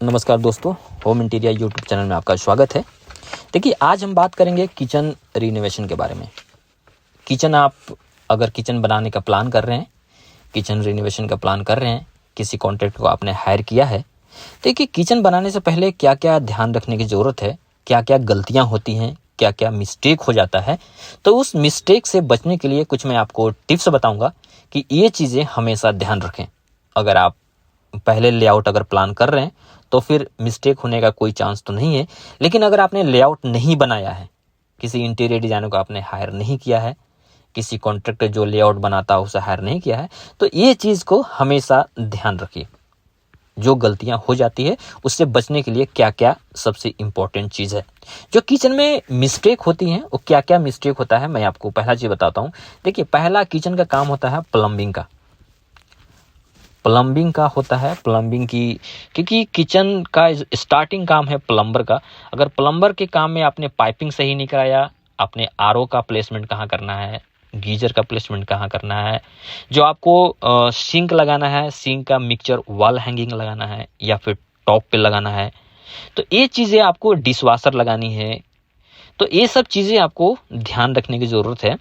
नमस्कार दोस्तों, home interior YouTube channel में आपका स्वागत है। देखिए, आज हम बात करेंगे किचन रिनोवेशन के बारे में। आप अगर किचन बनाने का प्लान कर रहे हैं, किचन रिनोवेशन का प्लान कर रहे हैं, किसी कॉन्ट्रैक्टर को आपने हायर किया है, देखिए किचन बनाने से पहले क्या क्या ध्यान रखने की ज़रूरत है, क्या क्या गलतियाँ होती हैं, क्या क्या मिस्टेक हो जाता है। तो उस मिस्टेक से बचने के लिए कुछ मैं आपको टिप्स बताऊँगा कि ये चीज़ें हमेशा ध्यान रखें। अगर आप पहले लेआउट अगर प्लान कर रहे हैं तो फिर मिस्टेक होने का कोई चांस तो नहीं है। लेकिन अगर आपने लेआउट नहीं बनाया है, किसी इंटीरियर डिजाइनर को आपने हायर नहीं किया है, किसी कॉन्ट्रैक्टर जो लेआउट बनाता है उसे हायर नहीं किया है, तो ये चीज़ को हमेशा ध्यान रखिए। जो गलतियां हो जाती है उससे बचने के लिए क्या क्या सबसे इम्पोर्टेंट चीज़ है। जो किचन में मिस्टेक होती हैं वो क्या क्या मिस्टेक होता है, मैं आपको पहला चीज़ बताता हूँ। देखिए, पहला किचन का काम होता है प्लम्बिंग का होता है। प्लम्बिंग की, क्योंकि किचन का स्टार्टिंग काम है प्लम्बर का। अगर प्लम्बर के काम में आपने पाइपिंग सही नहीं कराया, आपने आरओ का प्लेसमेंट कहाँ करना है, गीजर का प्लेसमेंट कहाँ करना है, जो आपको सिंक लगाना है, सिंक का मिक्सचर वॉल हैंगिंग लगाना है या फिर टॉप पे लगाना है, तो ये चीज़ें आपको डिशवाशर लगानी है। तो ये सब चीज़ें आपको ध्यान रखने की ज़रूरत है।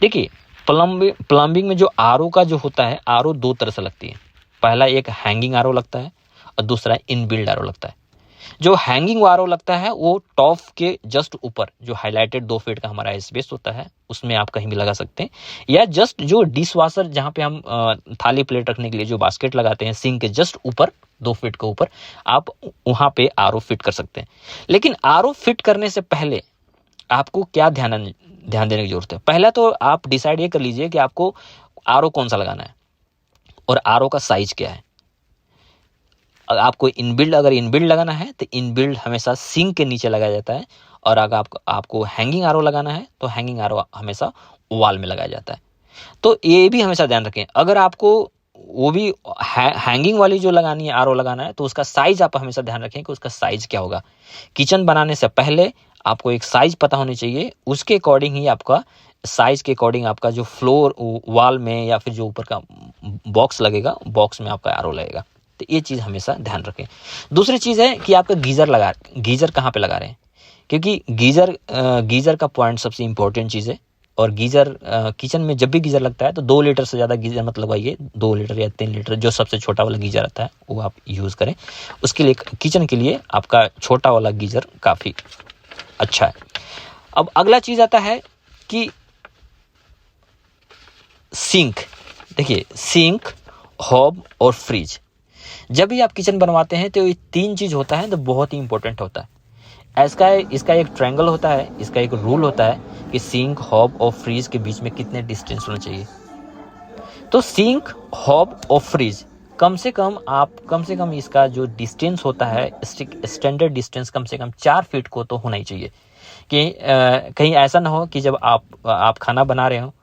देखिए, प्लम्बिंग में जो आरओ का जो होता है, आरओ दो तरह से लगती है। पहला एक हैंगिंग आरओ लगता है और दूसरा इनबिल्ड आरओ लगता है। जो हैंगिंग आरओ लगता है वो टॉप के जस्ट ऊपर जो हाईलाइटेड 2 फीट का हमारा स्पेस होता है उसमें आप कहीं भी लगा सकते हैं, या जस्ट जो डिश वाशर जहाँ पे हम थाली प्लेट रखने के लिए जो बास्केट लगाते हैं सिंक के जस्ट ऊपर 2 फीट के ऊपर आप वहाँ पे आरओ फिट कर सकते हैं। लेकिन आरओ फिट करने से पहले आपको क्या ध्यान देने की जरूरत है। पहला तो आप डिसाइड ये कर लीजिए कि आपको आरओ कौन सा लगाना है और आरओ का साइज क्या है। आपको अगर इनबिल्ड लगाना है तो इनबिल्ड हमेशा सिंक के नीचे लगाया जाता है, और अगर आपको हैंगिंग आरओ लगाना है तो हैंगिंग आरओ हमेशा वॉल में लगाया जाता है। तो ये भी हमेशा ध्यान रखें। अगर आपको वो भी हैंगिंग वाली जो लगानी है, आरओ लगाना है, तो उसका साइज आप हमेशा ध्यान रखें कि उसका साइज क्या होगा। किचन बनाने से पहले आपको एक साइज पता होनी चाहिए, उसके अकॉर्डिंग ही आपका साइज के अकॉर्डिंग आपका जो फ्लोर वॉल में या फिर जो ऊपर का बॉक्स लगेगा, बॉक्स में आपका आरओ लगेगा। तो ये चीज़ हमेशा ध्यान रखें। दूसरी चीज़ है कि आपका गीजर कहाँ पे लगा रहे हैं, क्योंकि गीजर का पॉइंट सबसे इंपॉर्टेंट चीज़ है। और गीजर किचन में जब भी गीजर लगता है तो 2 लीटर से ज़्यादा गीजर मत लगवाइए। 2 लीटर या 3 लीटर जो सबसे छोटा वाला गीजर आता है वो आप यूज़ करें। उसके लिए किचन के लिए आपका छोटा वाला गीजर काफ़ी अच्छा है। अब अगला चीज़ आता है कि सिंक। देखिए, सिंक, हॉब और फ्रिज, जब भी आप किचन बनवाते हैं तो ये 3 चीज़ होता है तो बहुत ही इंपॉर्टेंट होता है। इसका एक ट्रायंगल होता है, इसका एक रूल होता है कि सिंक, हॉब और फ्रिज के बीच में कितने डिस्टेंस होना चाहिए। तो सिंक, हॉब और फ्रिज कम से कम इसका जो डिस्टेंस होता है, स्टैंडर्ड डिस्टेंस कम से कम 4 फीट को तो होना ही चाहिए। कि कहीं ऐसा ना हो कि जब आप खाना बना रहे हो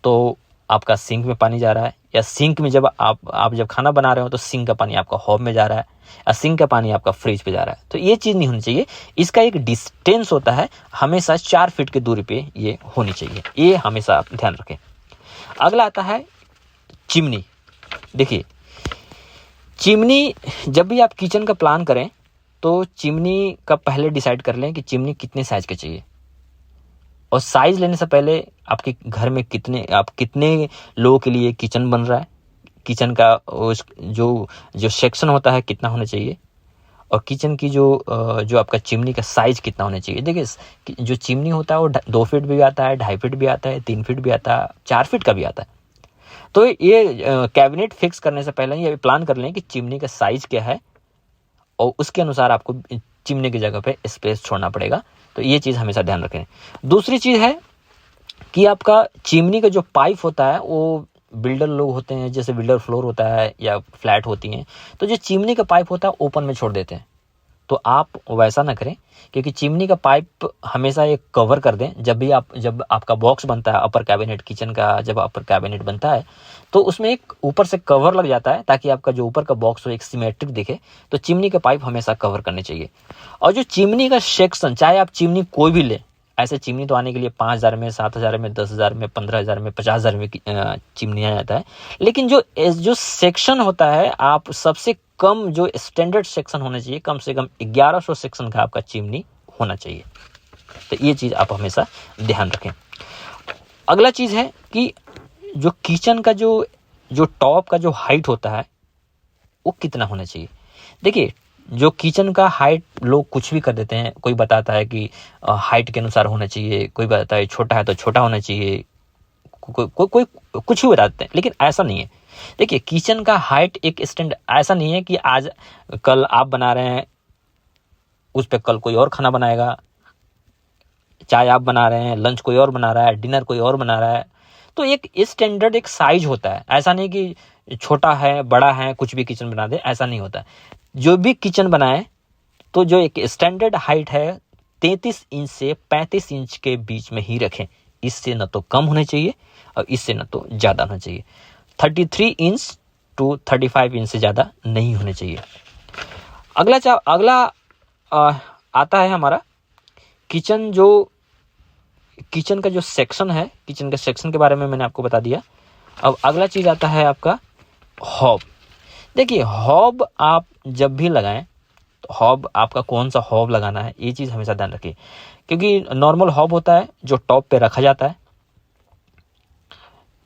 तो आपका सिंक में पानी जा रहा है, या सिंक में जब आप जब खाना बना रहे हो तो सिंक का पानी आपका हॉब में जा रहा है, या सिंक का पानी आपका फ्रिज पे जा रहा है। तो ये चीज़ नहीं होनी चाहिए। इसका एक डिस्टेंस होता है, हमेशा 4 फीट की दूरी पे ये होनी चाहिए। ये हमेशा आप ध्यान रखें। अगला आता है चिमनी। देखिए, चिमनी जब भी आप किचन का प्लान करें तो चिमनी का पहले डिसाइड कर लें कि चिमनी कितने साइज की चाहिए। और साइज लेने से पहले आपके घर में कितने लोगों के लिए किचन बन रहा है, किचन का जो सेक्शन होता है कितना होना चाहिए, और किचन की जो आपका चिमनी का साइज कितना होना चाहिए। देखिए, जो चिमनी होता है वो 2 फीट भी आता है, 2.5 फीट भी आता है, 3 फीट भी आता है, 4 फीट का भी आता है। तो ये कैबिनेट फिक्स करने से पहले ये प्लान कर लें कि चिमनी का साइज क्या है, और उसके अनुसार आपको चिमनी की जगह पे स्पेस छोड़ना पड़ेगा। तो ये चीज़ हमेशा ध्यान रखें। दूसरी चीज़ है कि आपका चिमनी का जो पाइप होता है वो बिल्डर लोग होते हैं, जैसे बिल्डर फ्लोर होता है या फ्लैट होती हैं, तो जो चिमनी का पाइप होता है ओपन में छोड़ देते हैं। तो आप वैसा ना करें, क्योंकि चिमनी का पाइप हमेशा एक कवर कर दें। जब आपका बॉक्स बनता है अपर कैबिनेट, किचन का जब अपर कैबिनेट बनता है तो उसमें एक ऊपर से कवर लग जाता है, ताकि आपका जो ऊपर का बॉक्स हो एक सिमेट्रिक दिखे। तो चिमनी का पाइप हमेशा कवर करने चाहिए। और जो चिमनी का सेक्शन, चाहे आप चिमनी कोई भी ले, ऐसे चिमनी तो आने के लिए 5,000 में, 7,000 में, 10,000 में, 15,000 में, 50,000 में चिमनी आ जाता है। लेकिन जो सेक्शन होता है, आप सबसे कम जो स्टैंडर्ड सेक्शन होने चाहिए, कम से कम 1100 सेक्शन का आपका चिमनी होना चाहिए। तो ये चीज़ आप हमेशा ध्यान रखें। अगला चीज़ है कि जो किचन का जो टॉप का जो हाइट होता है वो कितना होना चाहिए। देखिए, जो किचन का हाइट लोग कुछ भी कर देते हैं। कोई बताता है कि हाइट के अनुसार होना चाहिए, कोई बताता है छोटा है तो छोटा होना चाहिए, कोई कुछ भी बताते हैं, लेकिन ऐसा नहीं है। देखिए, किचन का हाइट एक स्टैंड ऐसा नहीं है कि आज कल आप बना रहे हैं उस पर कल कोई और खाना बनाएगा, चाय आप बना रहे हैं, लंच कोई और बना रहा है, डिनर कोई और बना रहा है। तो एक स्टैंडर्ड एक साइज होता है। ऐसा नहीं कि छोटा है बड़ा है कुछ भी किचन बना दे, ऐसा नहीं होता। जो भी किचन बनाए तो जो एक स्टैंडर्ड हाइट है 33 इंच से 35 इंच के बीच में ही रखें। इससे न तो कम होने चाहिए और इससे न तो ज़्यादा होना चाहिए। 33 इंच टू 35 इंच से ज़्यादा नहीं होने चाहिए। अगला आता है हमारा किचन का जो सेक्शन है। किचन के सेक्शन के बारे में मैंने आपको बता दिया। अब अगला चीज़ आता है आपका हॉब। देखिए, हॉब आप जब भी लगाएं तो हॉब आपका कौन सा हॉब लगाना है ये चीज़ हमेशा ध्यान रखिए। क्योंकि नॉर्मल हॉब होता है जो टॉप पे रखा जाता है।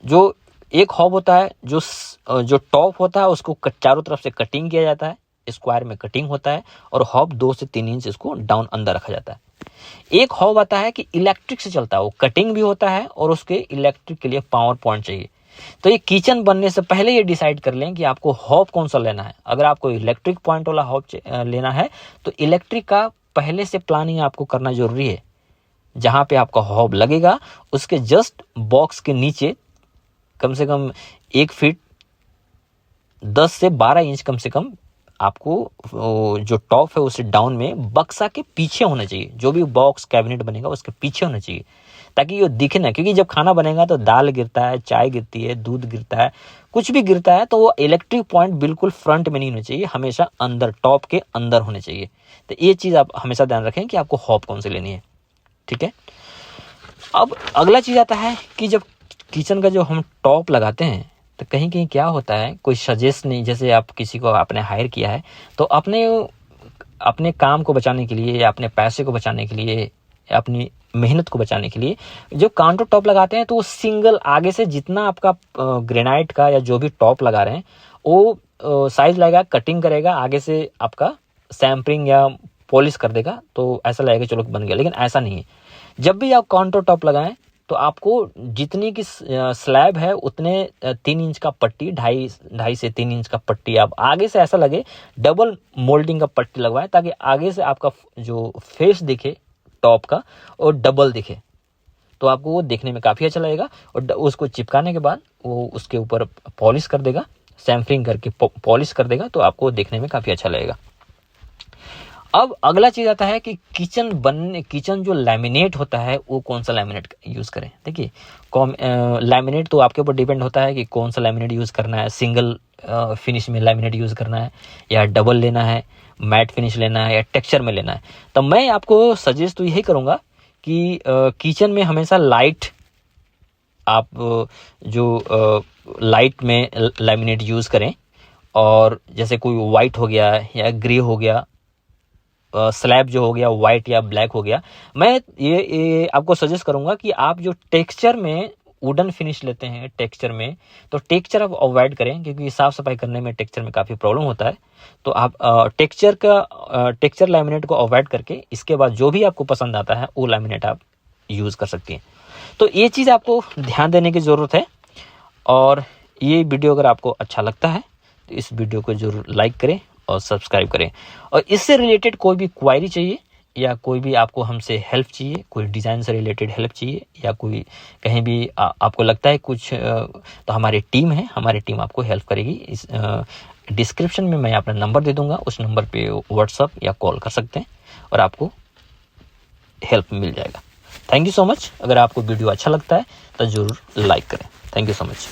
जो एक हॉब होता है जो टॉप होता है उसको चारों तरफ से कटिंग किया जाता है, स्क्वायर में कटिंग होता है, और हॉब 2 से 3 इंच इसको डाउन अंदर रखा जाता है। एक हॉब आता है कि इलेक्ट्रिक से चलता है, वो कटिंग भी होता है और उसके इलेक्ट्रिक के लिए पावर पॉइंट चाहिए। तो ये किचन बनने से पहले ये डिसाइड कर लें कि आपको हॉब कौन सा लेना है। अगर आपको इलेक्ट्रिक पॉइंट वाला हॉब लेना है तो इलेक्ट्रिक का पहले से प्लानिंग आपको करना जरूरी है। जहाँ पे आपका हॉब लगेगा उसके जस्ट बॉक्स के नीचे कम से कम 1 फीट 10 से 12 इंच कम से कम आपको जो टॉप है उससे डाउन में बक्सा के पीछे होना चाहिए। जो भी बॉक्स कैबिनेट बनेगा उसके पीछे होना चाहिए ताकि ये दिखे ना। क्योंकि जब खाना बनेगा तो दाल गिरता है, चाय गिरती है, दूध गिरता है, कुछ भी गिरता है, तो वो इलेक्ट्रिक पॉइंट बिल्कुल फ्रंट में नहीं होना चाहिए, हमेशा अंदर टॉप के अंदर होने चाहिए। तो ये चीज़ आप हमेशा ध्यान रखें कि आपको हॉब कौन सी लेनी है। ठीक है। अब अगला चीज़ आता है कि जब किचन का जो हम टॉप लगाते हैं तो कहीं कहीं क्या होता है, कोई सजेस्ट नहीं, जैसे आप किसी को आपने हायर किया है तो अपने काम को बचाने के लिए या अपने पैसे को बचाने के लिए या अपनी मेहनत को बचाने के लिए जो काउंटर टॉप लगाते हैं तो वो सिंगल आगे से जितना आपका ग्रेनाइट का या जो भी टॉप लगा रहे हैं वो साइज लगेगा, कटिंग करेगा, आगे से आपका सैम्परिंग या पॉलिश कर देगा, तो ऐसा लगेगा चलो बन गया। लेकिन ऐसा नहीं है। जब भी आप काउंटर टॉप लगाएं तो आपको जितनी की स्लैब है उतने 3 इंच का पट्टी, 2.5 से 3 इंच का पट्टी आप आगे से ऐसा लगे डबल मोल्डिंग का पट्टी लगवाएं ताकि आगे से आपका जो फेस दिखे टॉप का और डबल दिखे, तो आपको वो देखने में काफ़ी अच्छा लगेगा। और उसको चिपकाने के बाद वो उसके ऊपर पॉलिश कर देगा, सैम्पलिंग करके पॉलिश कर देगा, तो आपको देखने में काफ़ी अच्छा लगेगा। अब अगला चीज़ आता है कि किचन जो लैमिनेट होता है वो कौन सा लैमिनेट यूज़ करें। देखिए, लैमिनेट तो आपके ऊपर डिपेंड होता है कि कौन सा लैमिनेट यूज़ करना है। सिंगल फिनिश में लैमिनेट यूज़ करना है या डबल लेना है, मैट फिनिश लेना है या टेक्सचर में लेना है। तो मैं आपको सजेस्ट तो यही करूँगा कि किचन में हमेशा लाइट आप जो लाइट में लैमिनेट यूज़ करें। और जैसे कोई वाइट हो गया या ग्रे हो गया, स्लैब जो हो गया वाइट या ब्लैक हो गया, मैं ये आपको सजेस्ट करूंगा कि आप जो टेक्सचर में वुडन फिनिश लेते हैं टेक्सचर में, तो टेक्सचर आप अवॉइड करें क्योंकि साफ सफाई करने में टेक्सचर में काफ़ी प्रॉब्लम होता है। तो आप टेक्सचर लैमिनेट को अवॉइड करके इसके बाद जो भी आपको पसंद आता है वो लैमिनेट आप यूज़ कर सकती हैं। तो ये चीज़ आपको ध्यान देने की ज़रूरत है। और ये वीडियो अगर आपको अच्छा लगता है तो इस वीडियो को ज़रूर लाइक करें और सब्सक्राइब करें। और इससे रिलेटेड कोई भी क्वायरी चाहिए या कोई भी आपको हमसे हेल्प चाहिए, कोई डिज़ाइन से रिलेटेड हेल्प चाहिए या कोई कहीं भी आपको लगता है कुछ, तो हमारी टीम है, हमारी टीम आपको हेल्प करेगी। इस डिस्क्रिप्शन में मैं अपना नंबर दे दूंगा, उस नंबर पे व्हाट्सअप या कॉल कर सकते हैं और आपको हेल्प मिल जाएगा। Thank you so much. अगर आपको वीडियो अच्छा लगता है तो ज़रूर लाइक करें। Thank you so much.